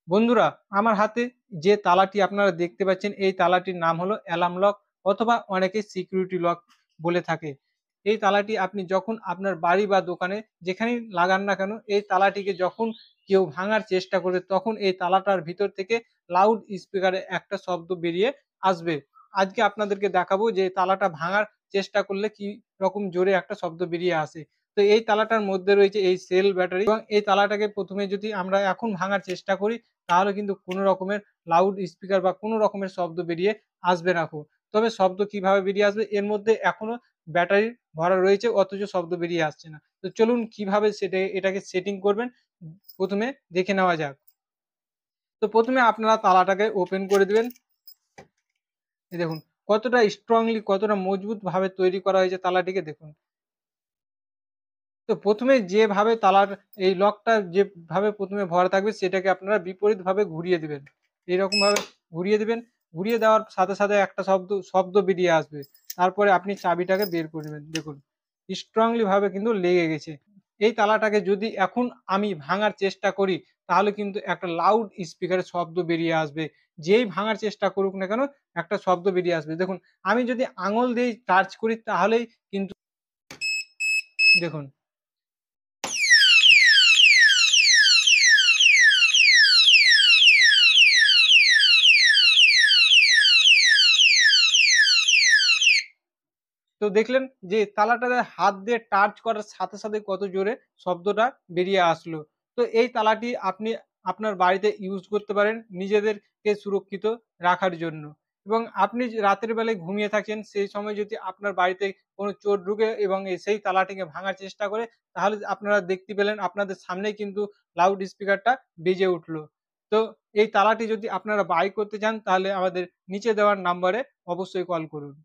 বন্ধুরা, আমার হাতে যে তালাটি আপনারা দেখতে পাচ্ছেন এই তালাটির নাম হলো অ্যালার্ম লক অথবা অনেকে সিকিউরিটি লক বলে থাকে। এই তালাটি আপনি যখন আপনার বাড়ি বা দোকানে যেখানেই লাগান না কেন, এই তালাটিকে যখন কেউ ভাঙার চেষ্টা করে তখন এই তালাটার ভিতর থেকে লাউড স্পিকারে একটা শব্দ বেরিয়ে আসবে। আজকে আপনাদেরকে দেখাবো যে তালাটা ভাঙার চেষ্টা করলে কি রকম জোরে একটা শব্দ বেরিয়ে আসে। তো এই তালাটার মধ্যে রয়েছে এই সেল ব্যাটারি এবং এই তালাটাকে প্রথমে যদি আমরা এখন ভাঙার চেষ্টা করি তাহলে কিন্তু কোনো রকমের লাউড স্পিকার বা কোনো রকমের শব্দ বেরিয়ে আসবে না। তবে শব্দ কিভাবে বেরিয়ে আসবে, এর মধ্যে এখনো ব্যাটারি ভরা রয়েছে অথচ শব্দ বেরিয়ে আসছে না। তো চলুন কিভাবে এটাকে সেটিং করবেন প্রথমে দেখে নেওয়া যাক। তো প্রথমে আপনারা তালাটাকে ওপেন করে দিবেন। এই দেখুন কতটা স্ট্রংলি, কতটা মজবুত ভাবে তৈরি করা হয়েছে তালাটিকে দেখুন। তো প্রথমে যেভাবে তালার এই লকটা যেভাবে প্রথমে ভরা থাকবে সেটাকে আপনারা বিপরীতভাবে ঘুরিয়ে দিবেন। এইরকমভাবে ঘুরিয়ে দিবেন। ঘুরিয়ে দেওয়ার সাথে, সাথে একটা শব্দ বেরিয়ে আসবে। তারপরে আপনি চাবিটাকে বের করে নেবেন। দেখুন স্ট্রংলি ভাবে কিন্তু লেগে গেছে। এই তালাটাকে যদি এখন আমি ভাঙার চেষ্টা করি তাহলে কিন্তু একটা লাউড স্পিকারের শব্দ বেরিয়ে আসবে। যেই ভাঙার চেষ্টা করুক না কেন একটা শব্দ বেরিয়ে আসবে। দেখুন আমি যদি আঙুল দিয়ে টাচ করি তাহলেই কিন্তু দেখুন তো দেখলেন যে তালাটাতে হাত দিয়ে টাচ করার সাথে, সাথে কত জোরে শব্দটা বেরিয়ে আসলো। তো এই তালাটি আপনি আপনার বাড়িতে ইউজ করতে পারেন নিজেদেরকে সুরক্ষিত রাখার জন্য। এবং আপনি যে রাতের বেলায় ঘুমিয়ে থাকেন সেই সময় যদি আপনার বাড়িতে কোনো চোর ঢুকে এবং সেই তালাটিকে ভাঙার চেষ্টা করে তাহলে আপনারা দেখতে পেলেন আপনাদের সামনেই কিন্তু লাউড স্পিকারটা বেজে উঠলো। তো এই তালাটি যদি আপনারা বাই করতে চান তাহলে আমাদের নিচে দেওয়া নাম্বারে অবশ্যই কল করুন।